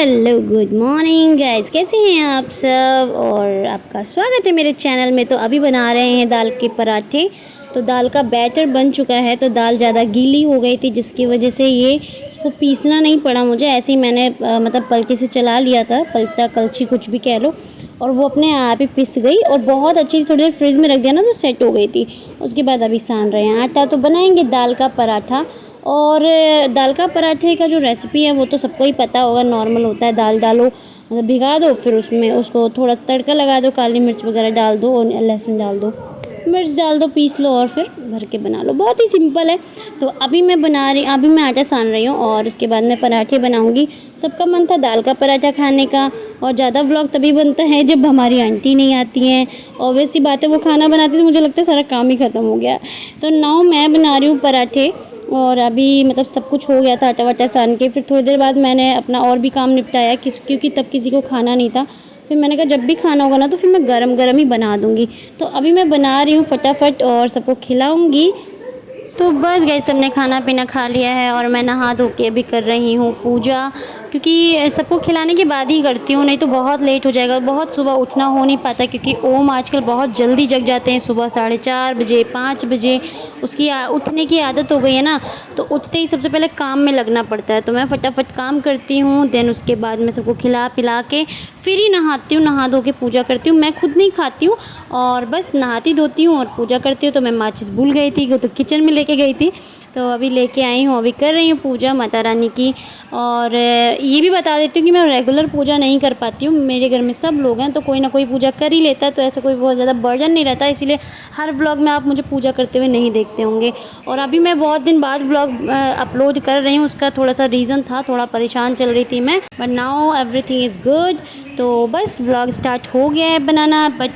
Hello good morning guys, कैसे हैं आप सब। और आपका स्वागत है मेरे चैनल में। तो अभी बना रहे हैं दाल के पराठे। तो दाल का बैटर बन चुका है। तो दाल ज़्यादा गीली हो गई थी जिसकी वजह से ये इसको पीसना नहीं पड़ा मुझे। ऐसे ही मैंने मतलब पलके से चला लिया था, पलटा कलछी कुछ भी कह लो, और वो अपने आप ही पिस गई और बहुत अच्छी। थोड़ी देर फ्रिज में रख दिया ना तो सेट हो गई थी। उसके बाद अभी सान रहे हैं आटा। तो बनाएंगे दाल का पराठा। और दाल का पराठे का जो रेसिपी है वो तो सबको ही पता होगा। नॉर्मल होता है, दाल डालो, मतलब भिगा दो, फिर उसमें उसको थोड़ा सा तड़का लगा दो, काली मिर्च वगैरह डाल दो और लहसुन डाल दो, मिर्च डाल दो, पीस लो और फिर भर के बना लो। बहुत ही सिंपल है। तो अभी मैं आटा सान रही हूँ और उसके बाद मैं पराठे बनाऊँगी। सबका मन था दाल का पराठा खाने का। और ज़्यादा व्लॉग तभी बनता है जब हमारी आंटी नहीं आती हैं। ऑब्वियस सी बात है, वो खाना बनाती तो मुझे लगता है सारा काम ही ख़त्म हो गया। तो नाउ मैं बना रही हूँ पराठे। और अभी मतलब सब कुछ हो गया था, आटा वाटा सान के। फिर थोड़ी देर बाद मैंने अपना और भी काम निपटाया क्योंकि तब किसी को खाना नहीं था। फिर मैंने कहा जब भी खाना होगा ना तो फिर मैं गरम गरम ही बना दूँगी। तो अभी मैं बना रही हूँ फटाफट और सबको खिलाऊँगी। तो बस गए, सबने खाना पीना खा लिया है और मैं नहा धो के अभी कर रही हूँ पूजा। क्योंकि सबको खिलाने के बाद ही करती हूँ, नहीं तो बहुत लेट हो जाएगा। बहुत सुबह उठना हो नहीं पाता क्योंकि ओम आजकल बहुत जल्दी जग जाते हैं, सुबह 4:30 बजे 5 बजे उसकी उठने की आदत हो गई है ना। तो उठते ही सबसे पहले काम में लगना पड़ता है। तो मैं फटाफट काम करती हूँ, देन उसके बाद मैं सबको खिला पिला के फिर ही नहाती हूँ। नहा धो के पूजा करती हूँ। मैं खुद नहीं खाती हूँ और बस नहाती धोती हूँ और पूजा करती हूँ। तो मैं माचिस भूल गई थी तो किचन में लेके गई थी, तो अभी लेके आई हूँ। अभी कर रही हूँ पूजा माता रानी की। और ये भी बता देती हूँ कि मैं रेगुलर पूजा नहीं कर पाती हूँ। मेरे घर में सब लोग हैं तो कोई ना कोई पूजा कर ही लेता है, तो ऐसा कोई बहुत ज़्यादा बर्डन नहीं रहता। इसीलिए हर व्लॉग में आप मुझे पूजा करते हुए नहीं देखते होंगे। और अभी मैं बहुत दिन बाद व्लॉग अपलोड कर रही हूँ। उसका थोड़ा सा रीज़न था, थोड़ा परेशान चल रही थी मैं, but now everything is good. तो बस व्लॉग स्टार्ट हो गया है बनाना। बट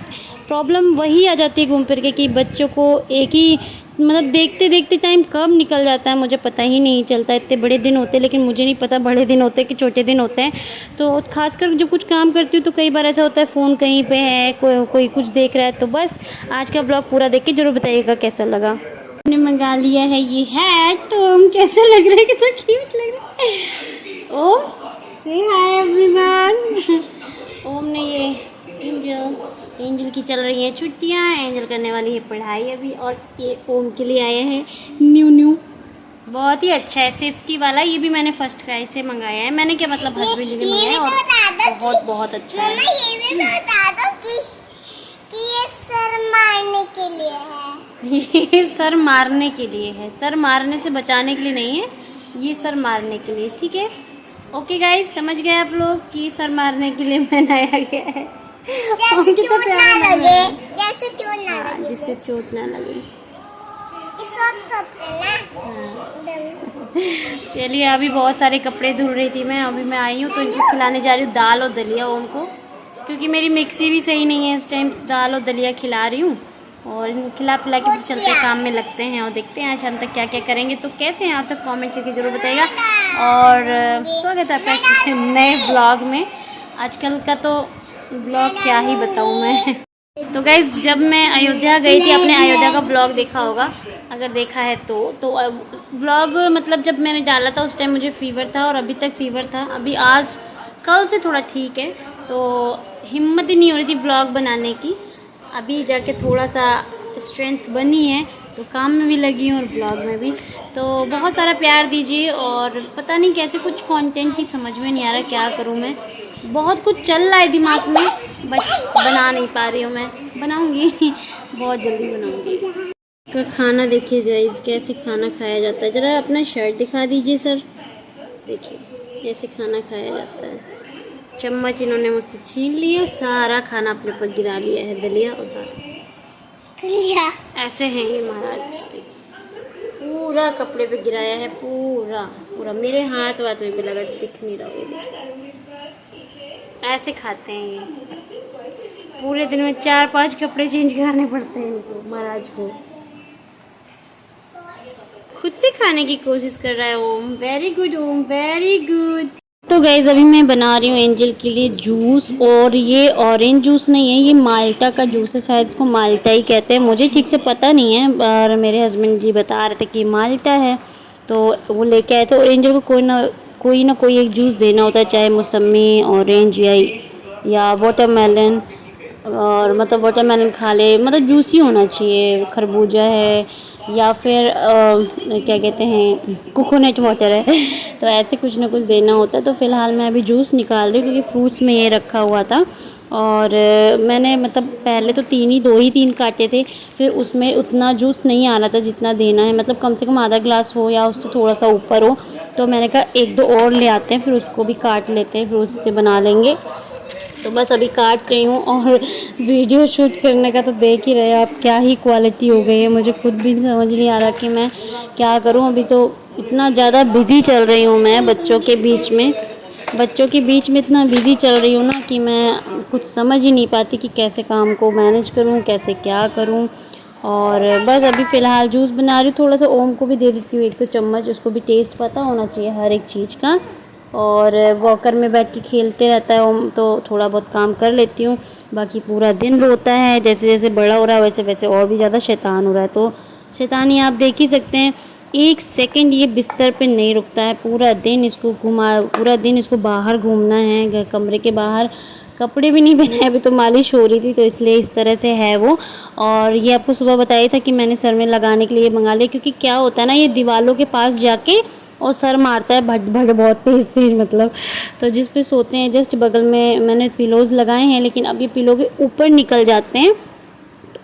प्रॉब्लम वही आ जाती है घूम फिर के कि बच्चों को एक ही मतलब देखते देखते टाइम कब निकल जाता है मुझे पता ही नहीं चलता। इतने बड़े दिन होते हैं लेकिन मुझे नहीं पता बड़े दिन होते हैं कि छोटे दिन होते हैं। तो खासकर जब कुछ काम करती हूँ तो कई बार ऐसा होता है फ़ोन कहीं पे है, कोई कुछ देख रहा है। तो बस आज का ब्लॉग पूरा देख के ज़रूर बताइएगा कैसा लगा। मैंने मंगा लिया है ये हैट। तो कैसा लग रहा है, कितना क्यूट लग रहा है। ओम से हाय एवरीवन। ओम ने ये एंजल की चल रही हैं छुट्टियाँ, एंजल करने वाली है पढ़ाई अभी। और ये ओम के लिए आया है न्यू बहुत ही अच्छा है, सेफ्टी वाला। ये भी मैंने फर्स्ट क्राई से मंगाया है। मैंने क्या मतलब हस्बैंड ने मंगाया और बहुत बहुत अच्छा है। ये भी बता दो कि ये सर मारने के लिए है। ये सर मारने के लिए है, सर मारने से बचाने के लिए नहीं है, ये सर मारने के लिए। ठीक है, ओके गाइस, समझ गए आप लोग कि सर मारने के लिए बनाया गया है। जैसे चोट ना लगे, जैसे चोट ना लगे, जिससे चोट ना लगे। चलिए, अभी बहुत सारे कपड़े धुल रही थी मैं। अभी मैं आई हूँ तो इनको खिलाने जा रही हूँ दाल और दलिया ओम को, क्योंकि मेरी मिक्सी भी सही नहीं है इस टाइम। दाल और दलिया खिला रही हूँ और इनको खिला पिला के फिर चलते काम में लगते हैं और देखते हैं आज शाम तक क्या क्या करेंगे। तो कैसे हैं आप सब, कमेंट करके ज़रूर बताइएगा। और स्वागत है आपका नए ब्लॉग में। आजकल का तो ब्लॉग क्या ही बताऊँ मैं। तो गाइज़, जब मैं अयोध्या गई थी, आपने अयोध्या का ब्लॉग देखा होगा, अगर देखा है तो ब्लॉग मतलब जब मैंने डाला था उस टाइम मुझे फ़ीवर था और अभी तक फ़ीवर था। अभी आज कल से थोड़ा ठीक है, तो हिम्मत ही नहीं हो रही थी ब्लॉग बनाने की। अभी जाके थोड़ा सा स्ट्रेंथ बनी है तो काम में भी लगी हूँ और ब्लॉग में भी। तो बहुत सारा प्यार दीजिए। और पता नहीं कैसे कुछ कंटेंट की समझ में नहीं आ रहा क्या करूँ मैं। बहुत कुछ चल रहा है दिमाग में बट बना नहीं पा रही हूँ मैं। बनाऊँगी बहुत जल्दी बनाऊँगी। तो खाना देखिए गाइस, कैसे खाना खाया जाता है। ज़रा अपना शर्ट दिखा दीजिए सर। देखिए ऐसे खाना खाया जाता है। चम्मच इन्होंने मुझसे छीन ली और सारा खाना अपने पर गिरा लिया है, दलिया और दाल। ऐसे हैं ये महाराज, देखिए पूरा कपड़े पे गिराया है, पूरा पूरा मेरे हाथ वाथ में भी लगा, दिख नहीं रहा है। ऐसे खाते हैं ये, पूरे दिन में 4-5 कपड़े चेंज कराने पड़ते हैं इनको, महाराज को। खुद से खाने की कोशिश कर रहा है ओम। वेरी गुड ओम, वेरी गुड। तो गाइस, अभी मैं बना रही हूँ एंजल के लिए जूस। और ये ऑरेंज जूस नहीं है, ये माल्टा का जूस है। शायद इसको माल्टा ही कहते हैं, मुझे ठीक से पता नहीं है। और मेरे हस्बैंड जी बता रहे थे कि माल्टा है, तो वो लेके आए थे। और एंजल को कोई ना कोई ना कोई एक जूस देना होता है, चाहे मौसमी, ऑरेंज या वाटरमेलन। और मतलब वाटरमेलन खा ले, मतलब जूस ही होना चाहिए, खरबूजा है या फिर क्या कहते हैं कोकोनट वाटर है। तो ऐसे कुछ ना कुछ देना होता है। तो फ़िलहाल मैं अभी जूस निकाल रही हूँ क्योंकि फ्रूट्स में ये रखा हुआ था। और मैंने मतलब पहले तो 3 काटे थे, फिर उसमें उतना जूस नहीं आ रहा था जितना देना है, मतलब कम से कम आधा ग्लास हो या उससे थोड़ा सा ऊपर हो। तो मैंने कहा 1-2 और ले आते हैं, फिर उसको भी काट लेते हैं, फिर उससे बना लेंगे। तो बस अभी काट रही हूँ। और वीडियो शूट करने का तो देख ही रहे हो आप, क्या ही क्वालिटी हो गई है। मुझे खुद भी समझ नहीं आ रहा कि मैं क्या करूँ। अभी तो इतना ज़्यादा बिज़ी चल रही हूँ मैं बच्चों के बीच में इतना बिज़ी चल रही हूँ ना कि मैं कुछ समझ ही नहीं पाती कि कैसे काम को मैनेज करूँ, कैसे क्या करूँ। और बस अभी फ़िलहाल जूस बना रही हूँ। थोड़ा सा ओम को भी दे देती हूँ 1-2 चम्मच, उसको भी टेस्ट पता होना चाहिए हर एक चीज़ का। और वॉकर में बैठ के खेलते रहता है ओम, तो थोड़ा बहुत काम कर लेती हूँ। बाकी पूरा दिन रोता है, जैसे जैसे बड़ा हो रहा है वैसे वैसे और भी ज़्यादा शैतान हो रहा है। तो शैतानी आप देख ही सकते हैं, 1 सेकंड ये बिस्तर पे नहीं रुकता है। पूरा दिन इसको बाहर घूमना है, कमरे के बाहर। कपड़े भी नहीं पहने, अभी तो मालिश हो रही थी तो इसलिए इस तरह से है वो। और ये आपको सुबह बताया था कि मैंने सर में लगाने के लिए मंगा लिया, क्योंकि क्या होता है ना, ये दीवारों के पास जाके और सर मारता है भट भट बहुत तेज़ तेज़ मतलब। तो जिस पे सोते हैं जस्ट बगल में मैंने पिलोज़ लगाए हैं, लेकिन अब ये पिलो के ऊपर निकल जाते हैं,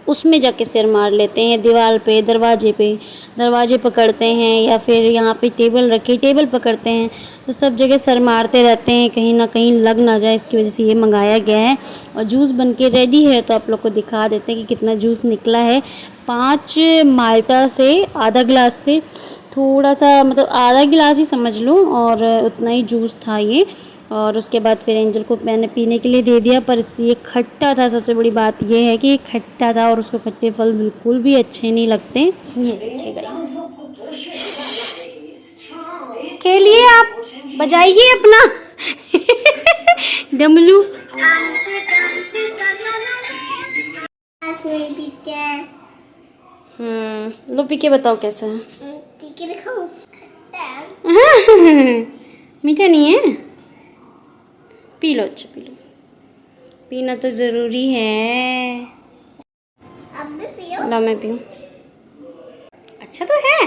उसमें जाके सिर मार लेते हैं, दीवार पे, दरवाजे पकड़ते हैं, या फिर यहाँ पे टेबल पकड़ते हैं। तो सब जगह सर मारते रहते हैं, कहीं ना कहीं लग ना जाए, इसकी वजह से ये मंगाया गया है। और जूस बन के रेडी है, तो आप लोग को दिखा देते हैं कि कितना जूस निकला है। 5 माल्टा से आधा ग्लास से थोड़ा सा, मतलब आधा गिलास ही समझ लो, और उतना ही जूस था ये। और उसके बाद फिर एंजल को मैंने पीने के लिए दे दिया, पर ये खट्टा था। सबसे बड़ी बात ये है कि ये खट्टा था, और उसको खट्टे फल बिल्कुल भी अच्छे नहीं लगते। ये देखिए गाइस, खेलिए आप, बजाइए अपना डमरू। पीते हैं। लो पी के बताओ कैसा है। ठीक है, देखो खट्टा है। मीठा नहीं है, पी लो, अच्छा पी लो, पीना तो ज़रूरी है। अब भी पियो। लो मैं पीऊँ, अच्छा तो है,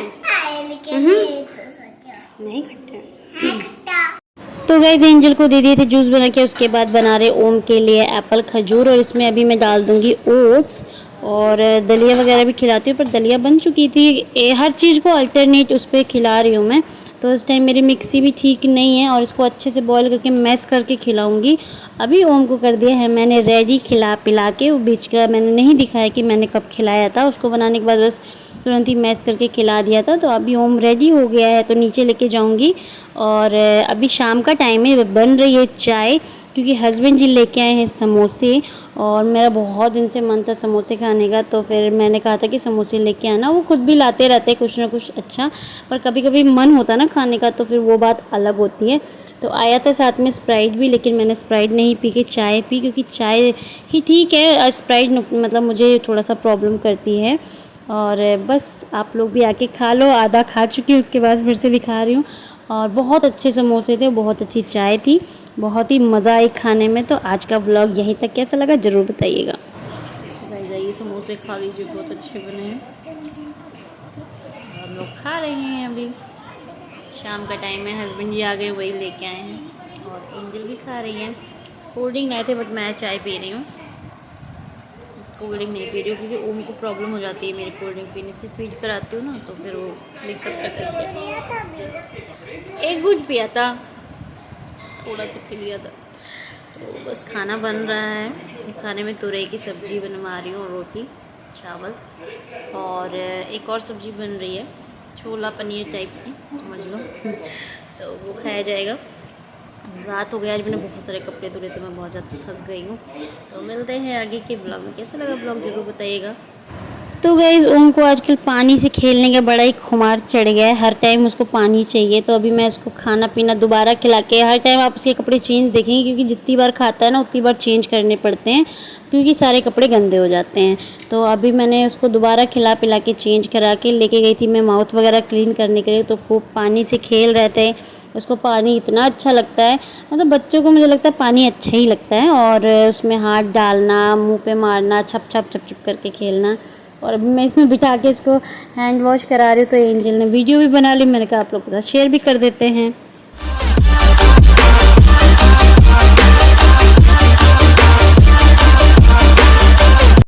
लेकिन ये तो सोचो नहीं खट्टा। है खट्टा। तो गाइस एंजल को दे दिए थे जूस बना के, उसके बाद बना रहे ओम के लिए एप्पल खजूर, और इसमें अभी मैं डाल दूंगी ओट्स, और दलिया वगैरह भी खिलाती हूँ, पर दलिया बन चुकी थी। हर चीज़ को अल्टरनेट उस पर खिला रही हूँ मैं। तो इस टाइम मेरी मिक्सी भी ठीक नहीं है, और इसको अच्छे से बॉईल करके मैश करके खिलाऊंगी। अभी ओम को कर दिया है मैंने रेडी खिला पिला के। वो बीच का मैंने नहीं दिखाया कि मैंने कब खिलाया था, उसको बनाने के बाद बस तुरंत ही मैश करके खिला दिया था। तो अभी ओम रेडी हो गया है, तो नीचे लेके जाऊंगी। और अभी शाम का टाइम है, बन रही है चाय, क्योंकि हस्बैंड जी लेके आए हैं समोसे, और मेरा बहुत दिन से मन था समोसे खाने का। तो फिर मैंने कहा था कि समोसे लेके आना। वो खुद भी लाते रहते कुछ ना कुछ अच्छा, पर कभी कभी मन होता ना खाने का, तो फिर वो बात अलग होती है। तो आया था साथ में स्प्राइट भी, लेकिन मैंने स्प्राइट नहीं पी के चाय पी, क्योंकि चाय ही ठीक है, स्प्राइट मतलब मुझे थोड़ा सा प्रॉब्लम करती है। और बस आप लोग भी आके खा लो। आधा खा चुकी हूँ, उसके बाद फिर से भी खा रही हूँ। और बहुत अच्छे समोसे थे, बहुत अच्छी चाय थी, बहुत ही मज़ा आई खाने में। तो आज का व्लॉग यहीं तक, कैसा लगा ज़रूर बताइएगा। ये समोसे खा लीजिए, बहुत अच्छे बने हैं। हम लोग खा रहे हैं, अभी शाम का टाइम है, हस्बैंड जी आ गए, वही लेके आए हैं, और एंजल भी खा रही है। कोल्ड ड्रिंक लाए थे, बट मैं चाय पी रही हूँ, कोल्ड ड्रिंक नहीं पी रही हूँ, क्योंकि ओम को प्रॉब्लम हो जाती है मेरे कोल्ड ड्रिंक पीने से। फीड कराती हूँ ना, तो फिर वो दिक्कत करता है। 1 घूंट पिया था, थोड़ा सा पी लिया था। तो बस खाना बन रहा है, खाने में तुरई की सब्ज़ी बनवा रही हूँ, रोटी चावल, और एक और सब्ज़ी बन रही है, छोला पनीर टाइप की समझ लो। तो वो खाया जाएगा। रात हो गया, आज मैंने बहुत सारे कपड़े धुले थे, मैं बहुत ज़्यादा थक गई हूँ। तो मिलते हैं आगे के ब्लॉग में। कैसा लगा ब्लॉग ज़रूर बताइएगा। तो गाइस ओम को आजकल पानी से खेलने का बड़ा ही खुमार चढ़ गया है, हर टाइम उसको पानी चाहिए। तो अभी मैं उसको खाना पीना दोबारा खिला के, हर टाइम आप उसके कपड़े चेंज देखेंगे, क्योंकि जितनी बार खाता है ना उतनी बार चेंज करने पड़ते हैं, क्योंकि सारे कपड़े गंदे हो जाते हैं। तो अभी मैंने उसको दोबारा खिला पिला के चेंज करा के लेके गई थी मैं माउथ वगैरह क्लीन करने के लिए। तो खूब पानी से खेल रहे थे, उसको पानी इतना अच्छा लगता है, मतलब बच्चों को मुझे लगता है पानी अच्छा ही लगता है। और उसमें हाथ डालना, मुंह पे मारना, छप छप छप छप करके खेलना। और अभी मैं इसमें बिठा के इसको हैंड वॉश करा रही हूँ। तो एंजल ने वीडियो भी बना ली, मैंने कहा आप लोग के साथ शेयर भी कर देते हैं।